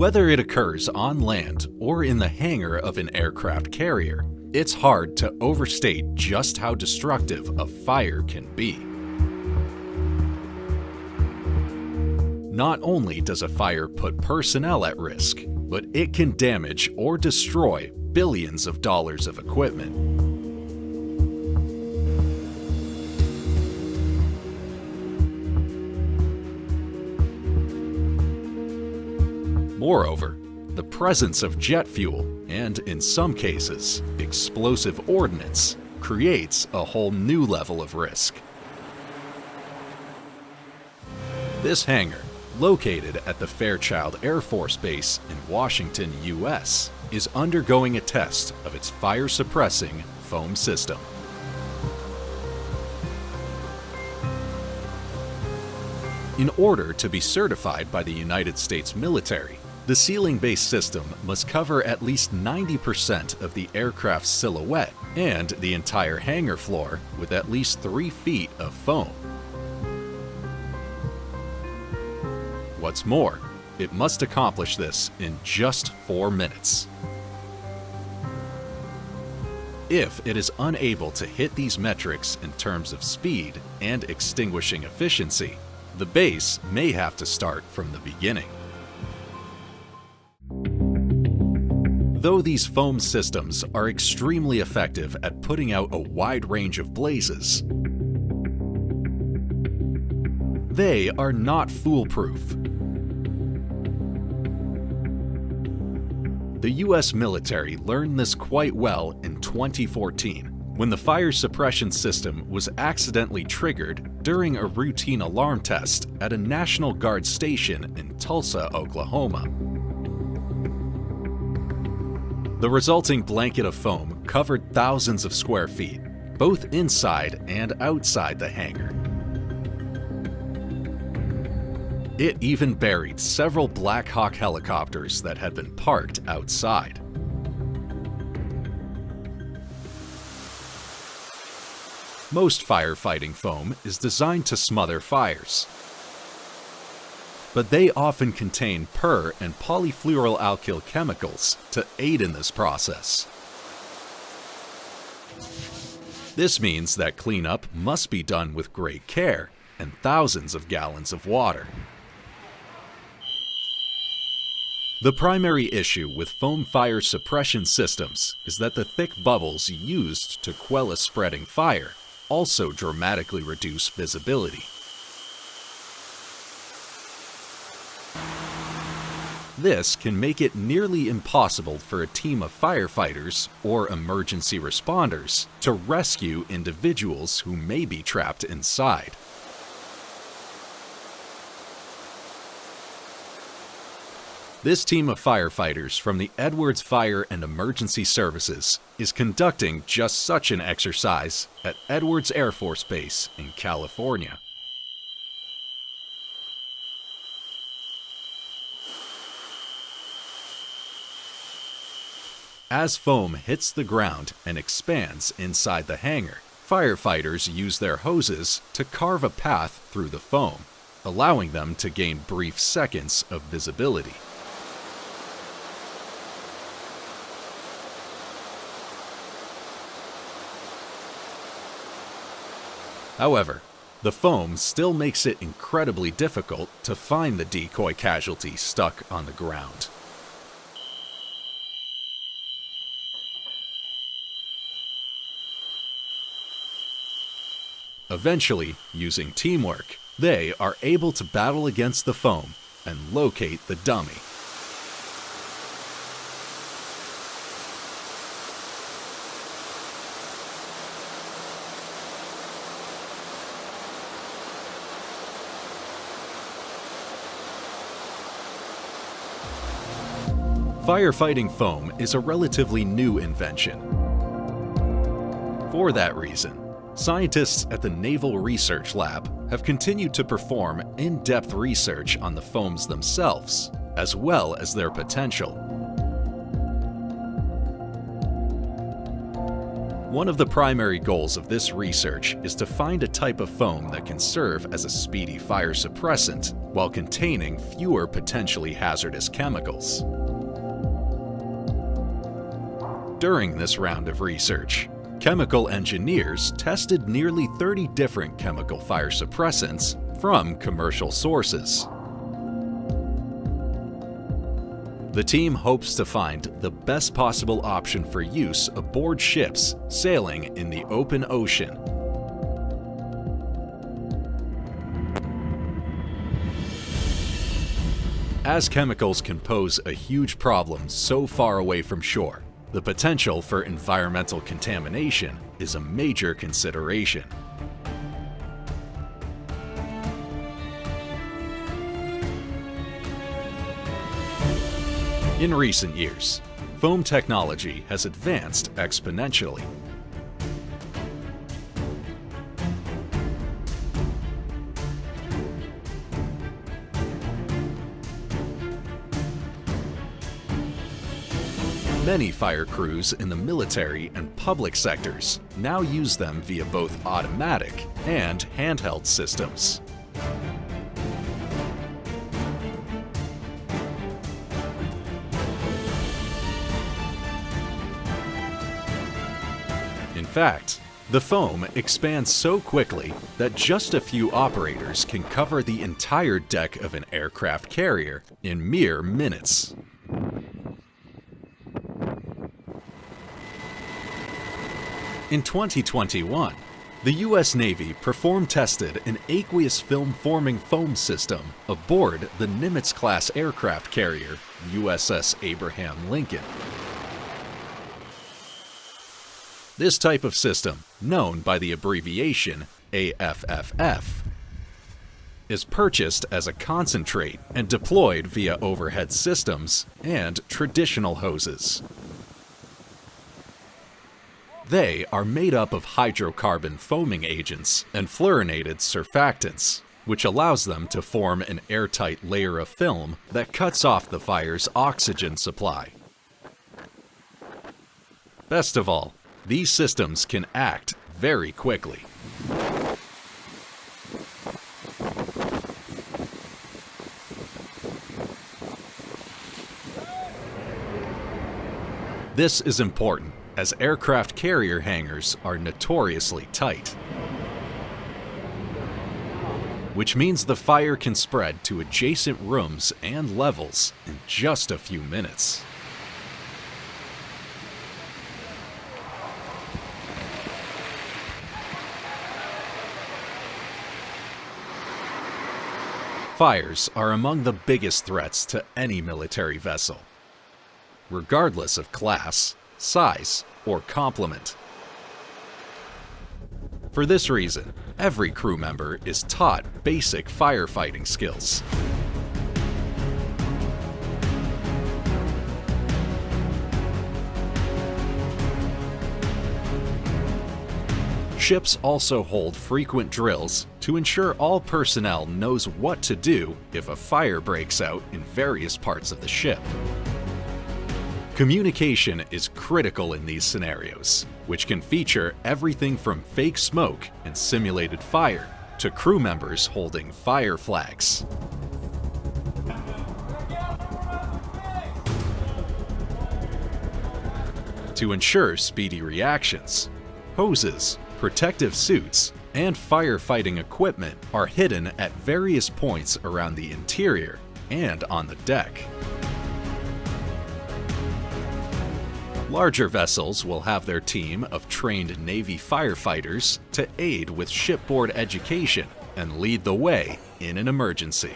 Whether it occurs on land or in the hangar of an aircraft carrier, it's hard to overstate just how destructive a fire can be. Not only does a fire put personnel at risk, but it can damage or destroy billions of dollars of equipment. Moreover, the presence of jet fuel and, in some cases, explosive ordnance creates a whole new level of risk. This hangar, located at the Fairchild Air Force Base in Washington, U.S., is undergoing a test of its fire-suppressing foam system. In order to be certified by the United States military, the ceiling-based system must cover at least 90% of the aircraft's silhouette and the entire hangar floor with at least 3 feet of foam. What's more, it must accomplish this in just 4 minutes. If it is unable to hit these metrics in terms of speed and extinguishing efficiency, the base may have to start from the beginning. Though these foam systems are extremely effective at putting out a wide range of blazes, they are not foolproof. The US military learned this quite well in 2014, when the fire suppression system was accidentally triggered during a routine alarm test at a National Guard station in Tulsa, Oklahoma. The resulting blanket of foam covered thousands of square feet, both inside and outside the hangar. It even buried several Black Hawk helicopters that had been parked outside. Most firefighting foam is designed to smother fires, but they often contain per- and polyfluoroalkyl chemicals to aid in this process. This means that cleanup must be done with great care and thousands of gallons of water. The primary issue with foam fire suppression systems is that the thick bubbles used to quell a spreading fire also dramatically reduce visibility. This can make it nearly impossible for a team of firefighters or emergency responders to rescue individuals who may be trapped inside. This team of firefighters from the Edwards Fire and Emergency Services is conducting just such an exercise at Edwards Air Force Base in California. As foam hits the ground and expands inside the hangar, firefighters use their hoses to carve a path through the foam, allowing them to gain brief seconds of visibility. However, the foam still makes it incredibly difficult to find the decoy casualty stuck on the ground. Eventually, using teamwork, they are able to battle against the foam and locate the dummy. Firefighting foam is a relatively new invention. For that reason, scientists at the Naval Research Lab have continued to perform in-depth research on the foams themselves, as well as their potential. One of the primary goals of this research is to find a type of foam that can serve as a speedy fire suppressant while containing fewer potentially hazardous chemicals. During this round of research, chemical engineers tested nearly 30 different chemical fire suppressants from commercial sources. The team hopes to find the best possible option for use aboard ships sailing in the open ocean. As chemicals can pose a huge problem so far away from shore, the potential for environmental contamination is a major consideration. In recent years, foam technology has advanced exponentially. Many fire crews in the military and public sectors now use them via both automatic and handheld systems. In fact, the foam expands so quickly that just a few operators can cover the entire deck of an aircraft carrier in mere minutes. In 2021, the U.S. Navy performed tested an aqueous film forming foam system aboard the Nimitz-class aircraft carrier USS Abraham Lincoln. This type of system, known by the abbreviation AFFF, is purchased as a concentrate and deployed via overhead systems and traditional hoses. They are made up of hydrocarbon foaming agents and fluorinated surfactants, which allows them to form an airtight layer of film that cuts off the fire's oxygen supply. Best of all, these systems can act very quickly. This is important as aircraft carrier hangars are notoriously tight, which means the fire can spread to adjacent rooms and levels in just a few minutes. Fires are among the biggest threats to any military vessel, regardless of class, size, or complement. For this reason, every crew member is taught basic firefighting skills. Ships also hold frequent drills to ensure all personnel knows what to do if a fire breaks out in various parts of the ship. Communication is critical in these scenarios, which can feature everything from fake smoke and simulated fire to crew members holding fire flags. To ensure speedy reactions, hoses, protective suits, and firefighting equipment are hidden at various points around the interior and on the deck. Larger vessels will have their team of trained Navy firefighters to aid with shipboard education and lead the way in an emergency.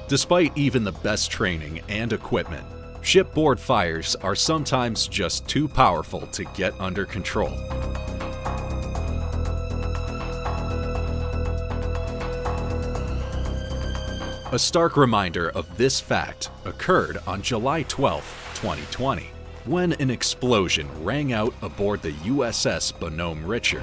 Despite even the best training and equipment, shipboard fires are sometimes just too powerful to get under control. A stark reminder of this fact occurred on July 12, 2020, when an explosion rang out aboard the USS Bonhomme Richard.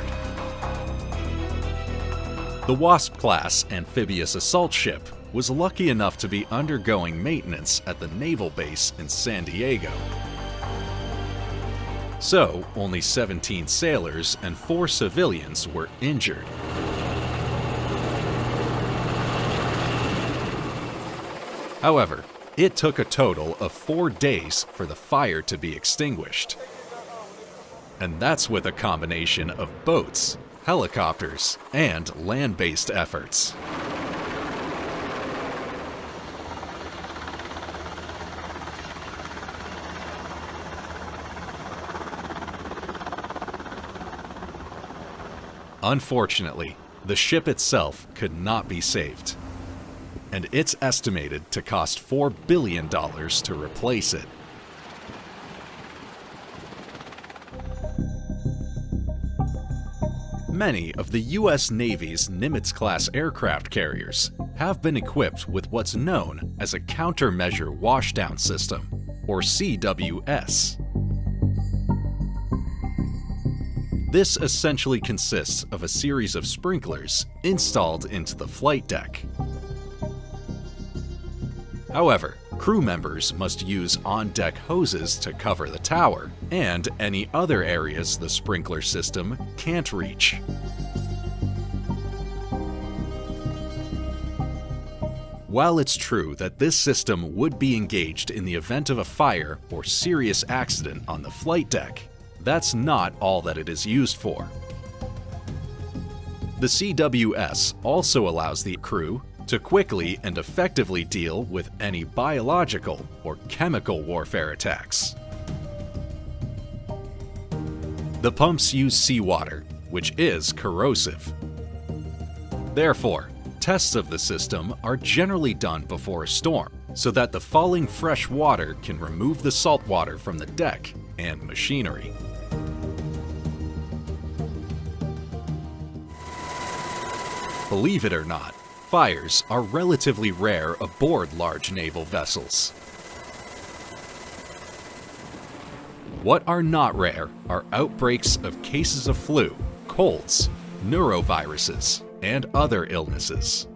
The Wasp-class amphibious assault ship was lucky enough to be undergoing maintenance at the naval base in San Diego. So, only 17 sailors and 4 civilians were injured. However, it took a total of 4 days for the fire to be extinguished. And that's with a combination of boats, helicopters, and land-based efforts. Unfortunately, the ship itself could not be saved, and it's estimated to cost $4 billion to replace it. Many of the U.S. Navy's Nimitz-class aircraft carriers have been equipped with what's known as a Countermeasure Washdown System, or CWS. This essentially consists of a series of sprinklers installed into the flight deck. However, crew members must use on-deck hoses to cover the tower and any other areas the sprinkler system can't reach. While it's true that this system would be engaged in the event of a fire or serious accident on the flight deck, that's not all that it is used for. The CWS also allows the crew to quickly and effectively deal with any biological or chemical warfare attacks. The pumps use seawater, which is corrosive. Therefore, tests of the system are generally done before a storm, so that the falling fresh water can remove the salt water from the deck and machinery. Believe it or not, fires are relatively rare aboard large naval vessels. What are not rare are outbreaks of cases of flu, colds, neuroviruses, and other illnesses.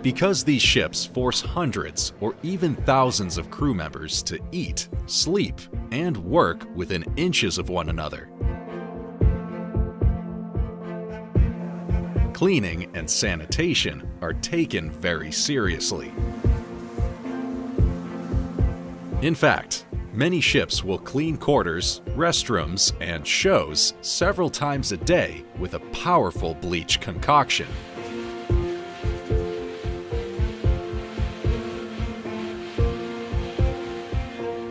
Because these ships force hundreds or even thousands of crew members to eat, sleep, and work within inches of one another, cleaning and sanitation are taken very seriously. In fact, many ships will clean quarters, restrooms, and shows several times a day with a powerful bleach concoction.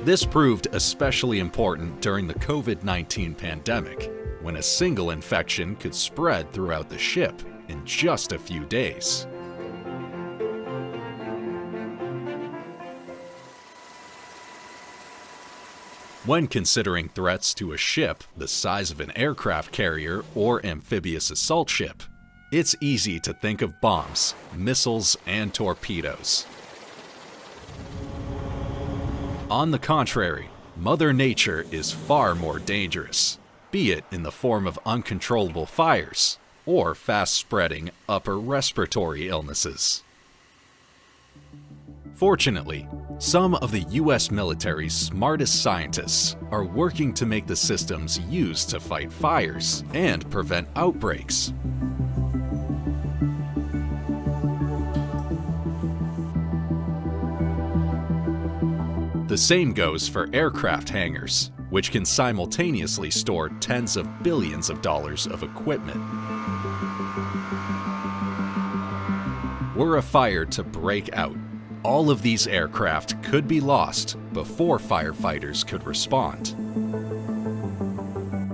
This proved especially important during the COVID-19 pandemic, when a single infection could spread throughout the ship in just a few days. When considering threats to a ship the size of an aircraft carrier or amphibious assault ship, it's easy to think of bombs, missiles, and torpedoes. On the contrary, Mother Nature is far more dangerous, be it in the form of uncontrollable fires or fast-spreading upper respiratory illnesses. Fortunately, some of the U.S. military's smartest scientists are working to make the systems used to fight fires and prevent outbreaks. The same goes for aircraft hangars, which can simultaneously store tens of billions of dollars of equipment. Were a fire to break out, all of these aircraft could be lost before firefighters could respond.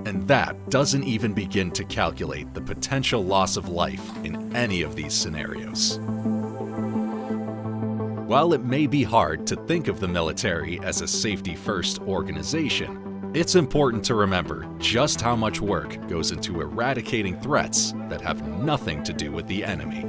And that doesn't even begin to calculate the potential loss of life in any of these scenarios. While it may be hard to think of the military as a safety-first organization, it's important to remember just how much work goes into eradicating threats that have nothing to do with the enemy.